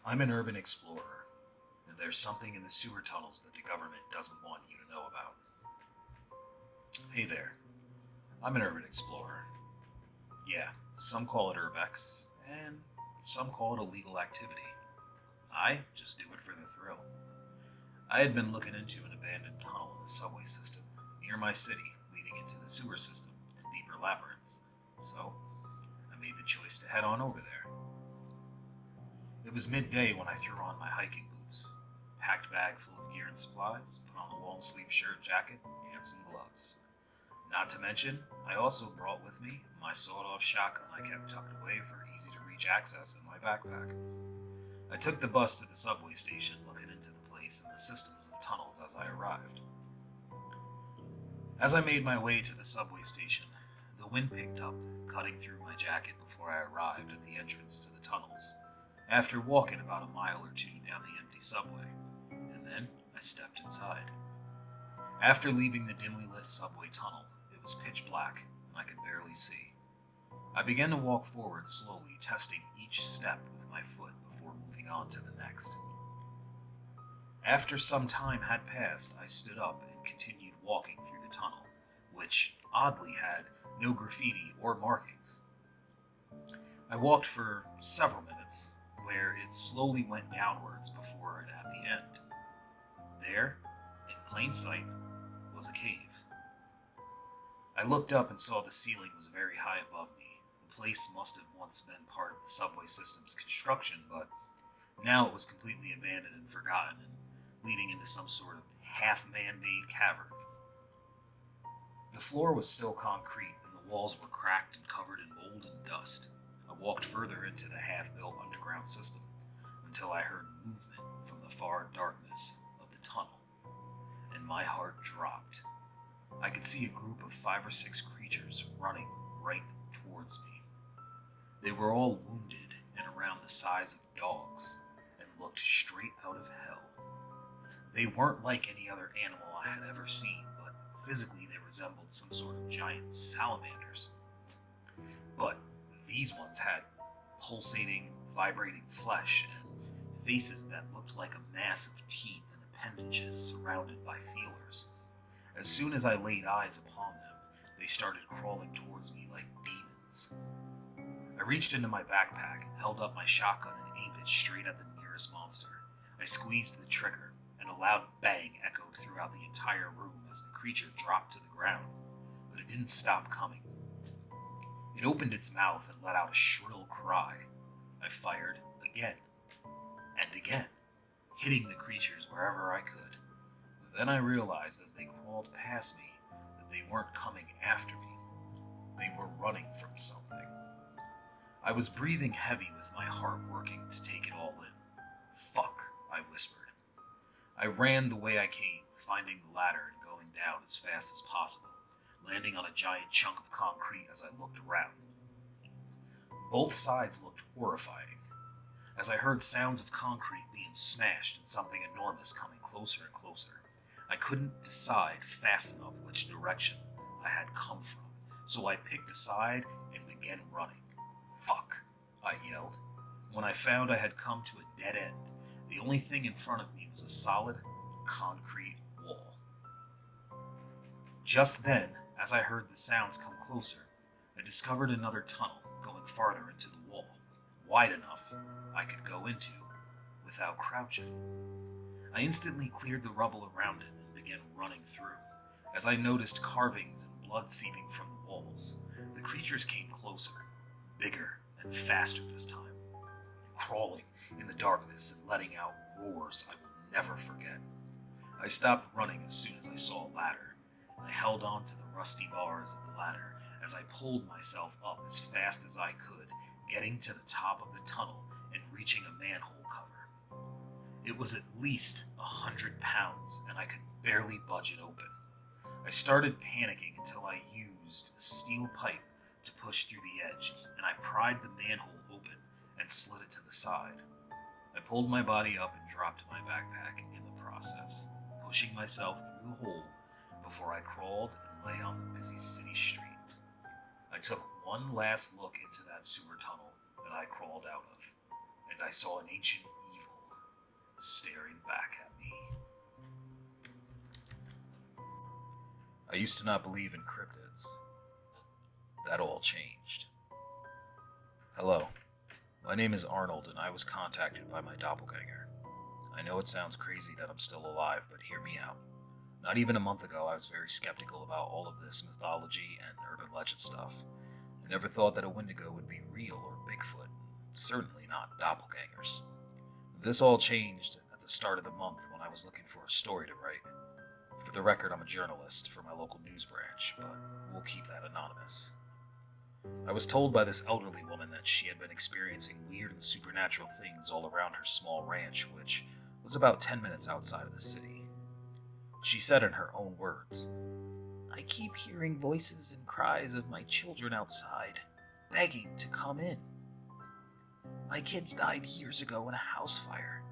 I'm an urban explorer, and there's something in the sewer tunnels that the government doesn't want you to know about. Hey there, I'm an urban explorer. Yeah, some call it urbex, and some call it a legal activity. I just do it for the thrill. I had been looking into an abandoned tunnel in the subway system near my city leading into the sewer system and deeper labyrinths, so I made the choice to head on over there. It was midday when I threw on my hiking boots, packed bag full of gear and supplies, put on a long sleeve shirt jacket, and some gloves. Not to mention, I also brought with me my sawed off shotgun I kept tucked away for easy to reach access in my backpack. I took the bus to the subway station looking into the place and the systems of tunnels as I arrived. As I made my way to the subway station, the wind picked up, cutting through my jacket before I arrived at the entrance to the tunnels, after walking about a mile or two down the empty subway, and then I stepped inside. After leaving the dimly lit subway tunnel, it was pitch black, and I could barely see. I began to walk forward slowly, testing each step with my foot before moving on to the next. After some time had passed, I stood up and continued walking through the tunnel, which oddly had no graffiti or markings. I walked for several minutes, where it slowly went downwards before it at the end. There, in plain sight, was a cave. I looked up and saw the ceiling was very high above me. The place must have once been part of the subway system's construction, but now it was completely abandoned and forgotten, and leading into some sort of half-man-made cavern. The floor was still concrete, and the walls were cracked and covered in mold and dust. I walked further into the half-built underground system until I heard movement from the far darkness of the tunnel, and my heart dropped. I could see a group of 5 or 6 creatures running right towards me. They were all wounded and around the size of dogs, and looked straight out of hell. They weren't like any other animal I had ever seen, but physically they resembled some sort of giant salamanders. But these ones had pulsating, vibrating flesh and faces that looked like a mass of teeth and appendages surrounded by feelers. As soon as I laid eyes upon them, they started crawling towards me like demons. I reached into my backpack, held up my shotgun, and aimed it straight at the nearest monster. I squeezed the trigger, and a loud bang echoed throughout the entire room as the creature dropped to the ground, but it didn't stop coming. It opened its mouth and let out a shrill cry. I fired again and again, hitting the creatures wherever I could. Then I realized as they crawled past me that they weren't coming after me. They were running from something. I was breathing heavy with my heart working to take it all in. Fuck, I whispered. I ran the way I came, finding the ladder and going down as fast as possible, landing on a giant chunk of concrete as I looked around. Both sides looked horrifying, as I heard sounds of concrete being smashed and something enormous coming closer and closer. I couldn't decide fast enough which direction I had come from, so I picked a side and began running. Fuck, I yelled. When I found I had come to a dead end, the only thing in front of me was a solid, concrete wall. Just then, as I heard the sounds come closer, I discovered another tunnel going farther into the wall, wide enough I could go into without crouching. I instantly cleared the rubble around it and began running through. As I noticed carvings and blood seeping from the walls, the creatures came closer, bigger and faster this time, crawling in the darkness and letting out roars I will never forget. I stopped running as soon as I saw a ladder, and I held on to the rusty bars of the ladder as I pulled myself up as fast as I could, getting to the top of the tunnel and reaching a manhole cover. It was at least 100 pounds, and I could barely budge it open. I started panicking until I used a steel pipe to push through the edge, and I pried the manhole open and slid it to the side. I pulled my body up and dropped my backpack in the process, pushing myself through the hole before I crawled and lay on the busy city street. I took one last look into that sewer tunnel that I crawled out of, and I saw an ancient staring back at me. I used to not believe in cryptids. That all changed. Hello, my name is Arnold, and I was contacted by my doppelganger. I know it sounds crazy that I'm still alive, but hear me out. Not even a month ago, I was very skeptical about all of this mythology and urban legend stuff. I never thought that a Wendigo would be real or Bigfoot, certainly not doppelgangers. This all changed at the start of the month when I was looking for a story to write. For the record, I'm a journalist for my local news branch, but we'll keep that anonymous. I was told by this elderly woman that she had been experiencing weird and supernatural things all around her small ranch, which was about 10 minutes outside of the city. She said in her own words, "I keep hearing voices and cries of my children outside, begging to come in. My kids died years ago in a house fire.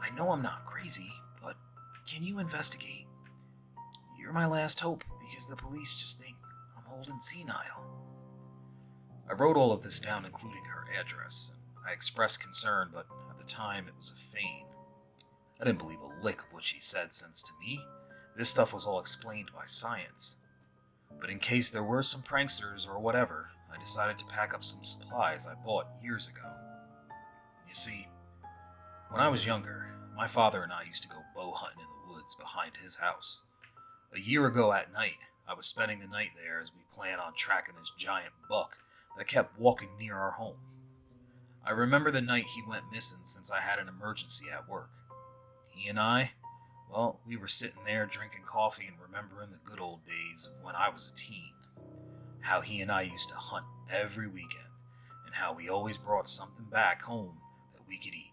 I know I'm not crazy, but can you investigate? You're my last hope because the police just think I'm old and senile." I wrote all of this down, including her address, and I expressed concern, but at the time it was a feign. I didn't believe a lick of what she said, since to me, this stuff was all explained by science. But in case there were some pranksters or whatever, I decided to pack up some supplies I bought years ago. You see, when I was younger, my father and I used to go bow hunting in the woods behind his house. A year ago at night, I was spending the night there as we planned on tracking this giant buck that kept walking near our home. I remember the night he went missing since I had an emergency at work. He and I, well, we were sitting there drinking coffee and remembering the good old days of when I was a teen. How he and I used to hunt every weekend, and how we always brought something back home that we could eat.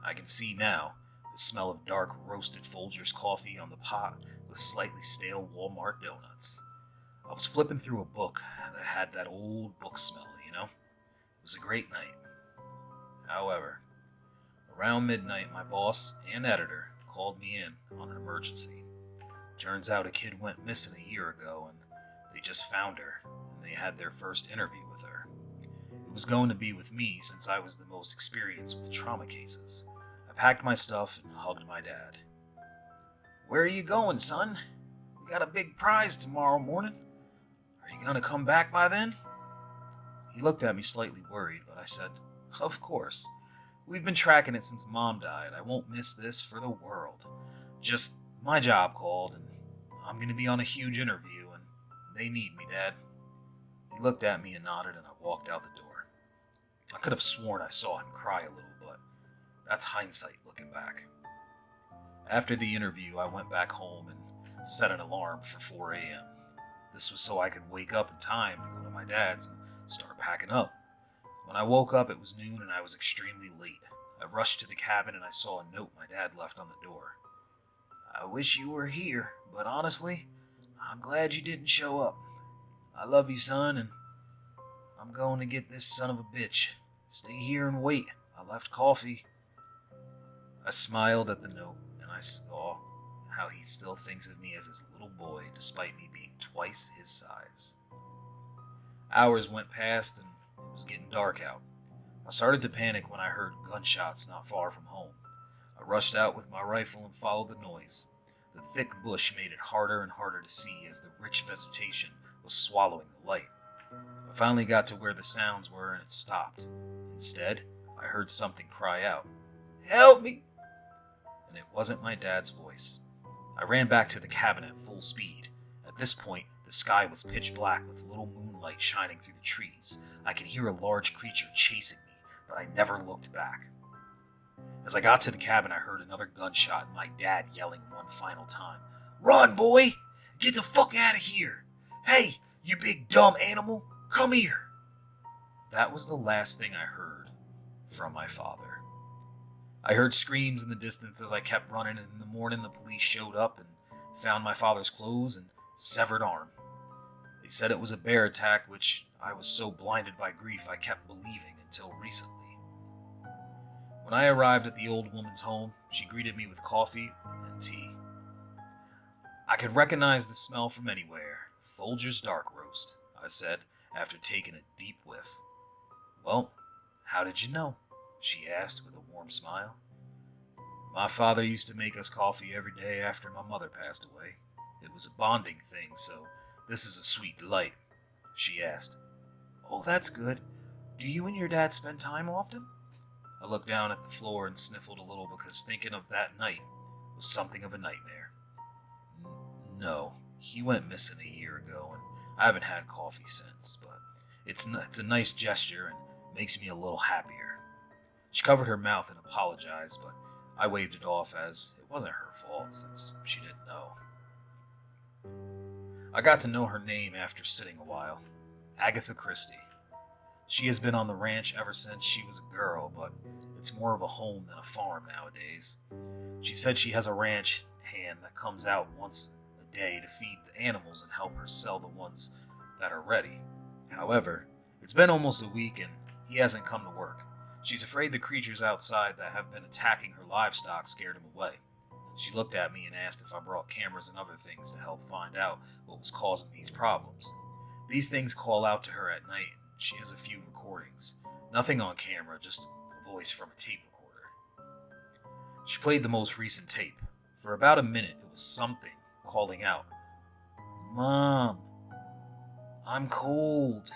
I can see now the smell of dark roasted Folgers coffee on the pot with slightly stale Walmart donuts. I was flipping through a book that had that old book smell, It was a great night. However, around midnight, my boss and editor called me in on an emergency. Turns out a kid went missing a year ago, and they just found her, and they had their first interview with her. It was going to be with me since I was the most experienced with trauma cases. I packed my stuff and hugged my dad. "Where are you going, son? We got a big prize tomorrow morning. Are you gonna come back by then?" He looked at me slightly worried, but I said, "Of course. We've been tracking it since Mom died. I won't miss this for the world. Just my job called, and I'm gonna be on a huge interview, and they need me, Dad." He looked at me and nodded, and I walked out the door. I could have sworn I saw him cry a little, but that's hindsight looking back. After the interview, I went back home and set an alarm for 4 a.m. This was so I could wake up in time to go to my dad's and start packing up. When I woke up, it was noon and I was extremely late. I rushed to the cabin and I saw a note my dad left on the door. "I wish you were here, but honestly, I'm glad you didn't show up. I love you, son, and I'm going to get this son of a bitch. Stay here and wait. I left coffee." I smiled at the note, and I saw how he still thinks of me as his little boy, despite me being twice his size. Hours went past, and it was getting dark out. I started to panic when I heard gunshots not far from home. I rushed out with my rifle and followed the noise. The thick bush made it harder and harder to see as the rich vegetation was swallowing the light. I finally got to where the sounds were and it stopped. Instead, I heard something cry out, "Help me!" And it wasn't my dad's voice. I ran back to the cabin at full speed. At this point, the sky was pitch black with little moonlight shining through the trees. I could hear a large creature chasing me, but I never looked back. As I got to the cabin, I heard another gunshot and my dad yelling one final time, "Run, boy! Get the fuck out of here! Hey, you big dumb animal, come here!" That was the last thing I heard from my father. I heard screams in the distance as I kept running, and in the morning the police showed up and found my father's clothes and severed arm. They said it was a bear attack, which I was so blinded by grief I kept believing until recently. When I arrived at the old woman's home, she greeted me with coffee and tea. I could recognize the smell from anywhere. "Folgers dark roast," I said after taking a deep whiff. "Well, how did you know?" she asked with a warm smile. My father used to make us coffee every day after my mother passed away. It was a bonding thing, so this is a sweet delight," she asked. "Oh, that's good. Do you and your dad spend time often?" I looked down at the floor and sniffled a little because thinking of that night was something of a nightmare. No, he went missing a year ago, and I haven't had coffee since, but it's a nice gesture and makes me a little happier. She covered her mouth and apologized, but I waved it off as it wasn't her fault since she didn't know. I got to know her name after sitting a while. Agatha Christie. She has been on the ranch ever since she was a girl, but it's more of a home than a farm nowadays. She said she has a ranch hand that comes out once a day to feed the animals and help her sell the ones that are ready. However, it's been almost a week and he hasn't come to work. She's afraid the creatures outside that have been attacking her livestock scared him away. She looked at me and asked if I brought cameras and other things to help find out what was causing these problems. These things call out to her at night. She has a few recordings. Nothing on camera, just a voice from a tape recorder. She played the most recent tape. For about a minute, it was something calling out, "Mom, I'm cold.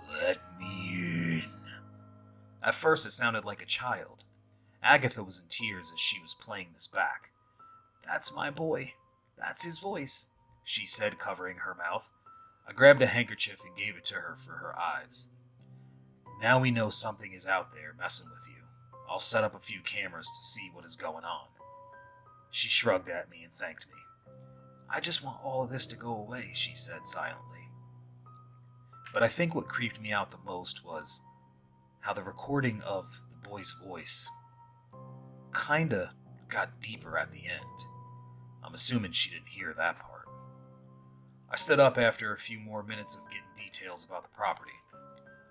Let me in." At first, it sounded like a child. Agatha was in tears as she was playing this back. "That's my boy. That's his voice," she said, covering her mouth. I grabbed a handkerchief and gave it to her for her eyes. "Now we know something is out there messing with you. I'll set up a few cameras to see what is going on." She shrugged at me and thanked me. "I just want all of this to go away," she said silently. But I think what creeped me out the most was how the recording of the boy's voice kinda got deeper at the end. I'm assuming she didn't hear that part. I stood up after a few more minutes of getting details about the property.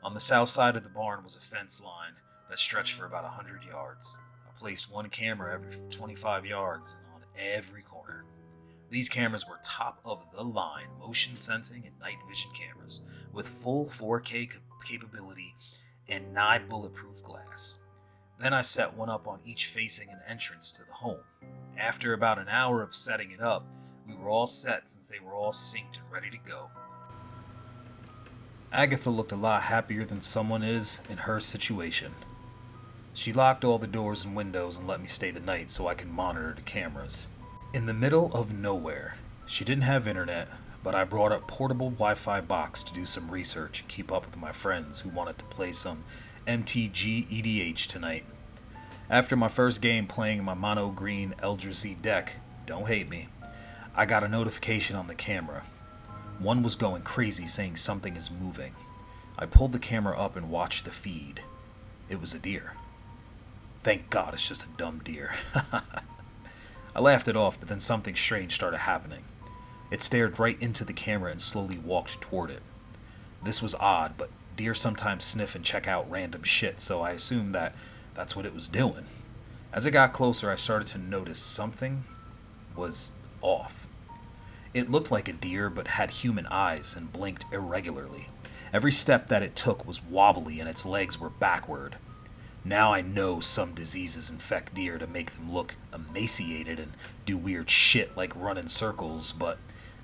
On the south side of the barn was a fence line that stretched for about 100 yards. I placed one camera every 25 yards on every corner. These cameras were top of the line motion sensing and night vision cameras with full 4K capability and nigh bulletproof glass. Then I set one up on each facing an entrance to the home. After about an hour of setting it up, we were all set since they were all synced and ready to go. Agatha looked a lot happier than someone is in her situation. She locked all the doors and windows and let me stay the night so I could monitor the cameras. In the middle of nowhere, she didn't have internet, but I brought a portable Wi-Fi box to do some research and keep up with my friends who wanted to play some MTG EDH tonight. After my first game playing my mono green Eldrazi deck, don't hate me, I got a notification on the camera. One was going crazy saying something is moving. I pulled the camera up and watched the feed. It was a deer. Thank God it's just a dumb deer. I laughed it off, but then something strange started happening. It stared right into the camera and slowly walked toward it. This was odd, but deer sometimes sniff and check out random shit, so I assumed that that's what it was doing. As it got closer, I started to notice something was off. It looked like a deer, but had human eyes and blinked irregularly. Every step that it took was wobbly and its legs were backward. Now I know some diseases infect deer to make them look emaciated and do weird shit like run in circles, but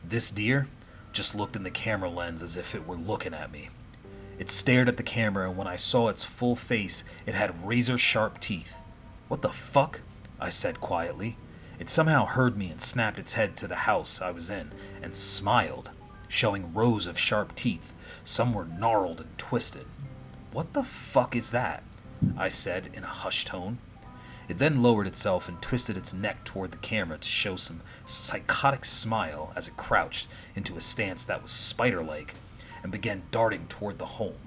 this deer just looked in the camera lens as if it were looking at me. It stared at the camera, and when I saw its full face, it had razor-sharp teeth. "What the fuck?" I said quietly. It somehow heard me and snapped its head to the house I was in and smiled, showing rows of sharp teeth. Some were gnarled and twisted. "What the fuck is that?" I said in a hushed tone. It then lowered itself and twisted its neck toward the camera to show some psychotic smile as it crouched into a stance that was spider-like and began darting toward the home.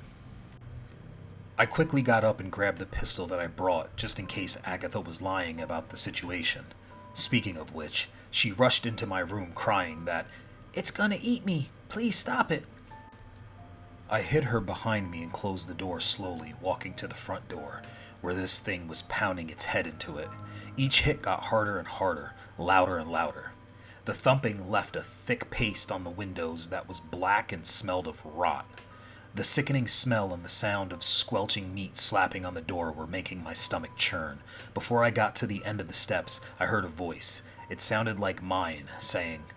I quickly got up and grabbed the pistol that I brought just in case Agatha was lying about the situation. Speaking of which, she rushed into my room crying that, "It's gonna eat me! Please stop it!" I hid her behind me and closed the door slowly, walking to the front door, where this thing was pounding its head into it. Each hit got harder and harder, louder and louder. The thumping left a thick paste on the windows that was black and smelled of rot. The sickening smell and the sound of squelching meat slapping on the door were making my stomach churn. Before I got to the end of the steps, I heard a voice. It sounded like mine, saying,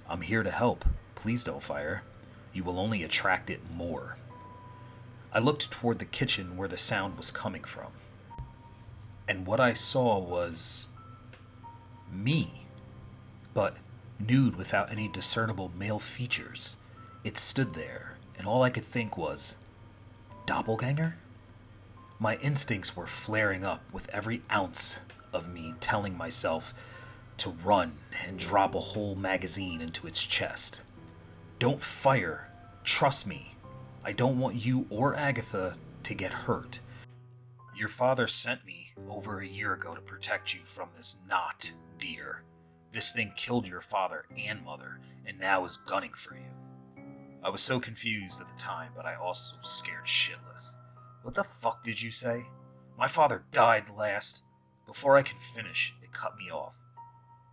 "I'm here to help. Please don't fire. You will only attract it more." I looked toward the kitchen where the sound was coming from. And what I saw was me, but nude without any discernible male features. It stood there, and all I could think was, doppelganger? My instincts were flaring up with every ounce of me telling myself to run and drop a whole magazine into its chest. Don't fire. Trust me. I don't want you or Agatha to get hurt. Your father sent me over a year ago to protect you from this knot, dear. This thing killed your father and mother, and now is gunning for you. I was so confused at the time, but I also scared shitless. What the fuck did you say? My father died last. Before I can finish, it cut me off.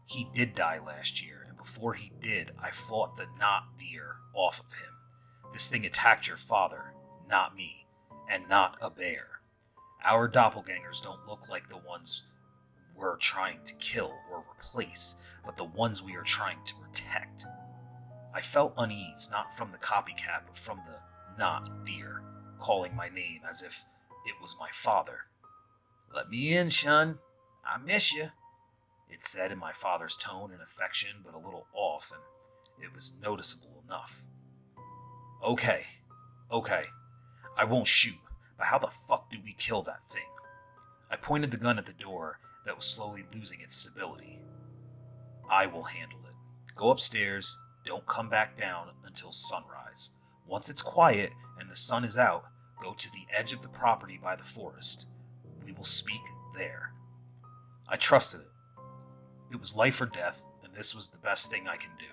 He did die last year, and before he did, I fought the knot deer off of him. This thing attacked your father, not me, and not a bear. Our doppelgangers don't look like the ones we're trying to kill or replace, but the ones we are trying to protect. I felt unease, not from the copycat, but from the not deer, calling my name as if it was my father. "Let me in, son. I miss you," it said in my father's tone and affection, but a little off, and it was noticeable enough. Okay, I won't shoot, but how the fuck do we kill that thing? I pointed the gun at the door that was slowly losing its stability. I will handle it. Go upstairs, don't come back down until sunrise. Once it's quiet and the sun is out, go to the edge of the property by the forest. We will speak there. I trusted it. It was life or death, and this was the best thing I can do.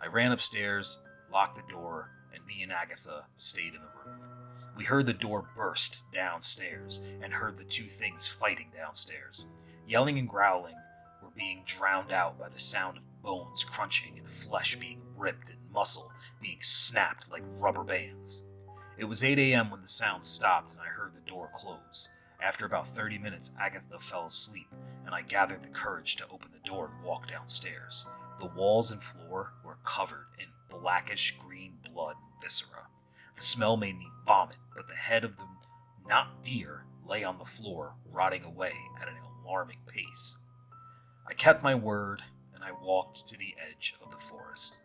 I ran upstairs, locked the door, and me and Agatha stayed in the room. We heard the door burst downstairs and heard the two things fighting downstairs. Yelling and growling were being drowned out by the sound of bones crunching and flesh being ripped and muscle being snapped like rubber bands. It was 8 a.m. when the sound stopped and I heard the door close. After about 30 minutes, Agatha fell asleep, and I gathered the courage to open the door and walk downstairs. The walls and floor were covered in blackish green blood and viscera. The smell made me vomit, but the head of the not deer lay on the floor, rotting away at an alarming pace. I kept my word, and I walked to the edge of the forest.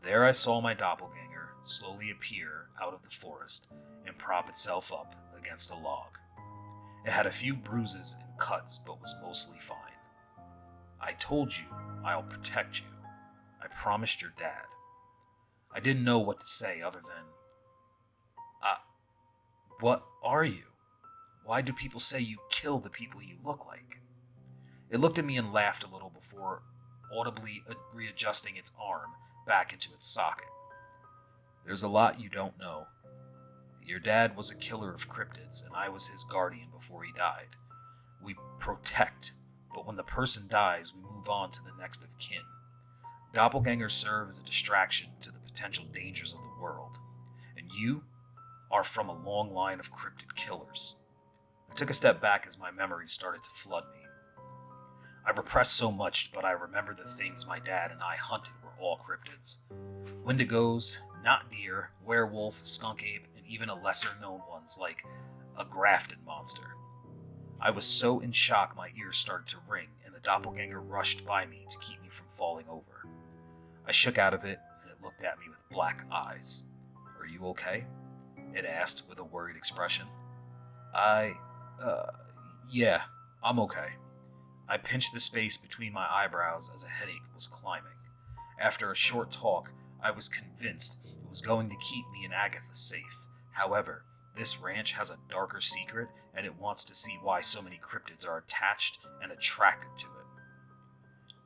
There I saw my doppelganger slowly appear out of the forest and prop itself up against a log. It had a few bruises and cuts, but was mostly fine. I told you I'll protect you. I promised your dad. I didn't know what to say other than, what are you? Why do people say you kill the people you look like? It looked at me and laughed a little before audibly readjusting its arm back into its socket. There's a lot you don't know. Your dad was a killer of cryptids, and I was his guardian before he died. We protect, but when the person dies, we move on to the next of kin. Doppelgangers serve as a distraction to the potential dangers of the world, and you are from a long line of cryptid killers. I took a step back as my memories started to flood me. I repressed so much, but I remember the things my dad and I hunted were all cryptids. Wendigos, not deer, werewolf, skunk ape, and even a lesser-known ones like a grafted monster. I was so in shock my ears started to ring, and the doppelganger rushed by me to keep me from falling over. I shook out of it, and it looked at me with black eyes. "Are you okay?" it asked with a worried expression. Yeah, I'm okay." I pinched the space between my eyebrows as a headache was climbing. After a short talk, I was convinced it was going to keep me and Agatha safe. However, this ranch has a darker secret, and it wants to see why so many cryptids are attached and attracted to it.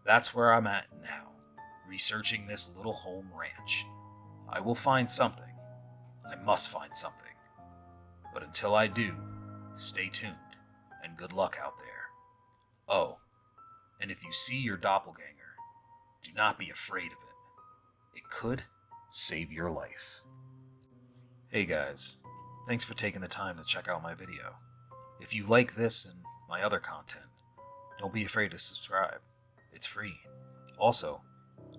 That's where I'm at now, researching this little home ranch. I will find something. I must find something. But until I do, stay tuned, and good luck out there. Oh, and if you see your doppelganger, do not be afraid of it. It could save your life. Hey guys, thanks for taking the time to check out my video. If you like this and my other content, don't be afraid to subscribe. It's free. Also,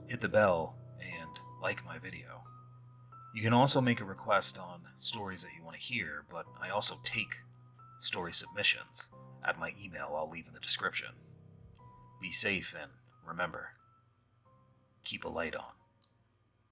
hit the bell and like my video. You can also make a request on stories that you want to hear, but I also take story submissions at my email I'll leave in the description. Be safe and remember, keep a light on.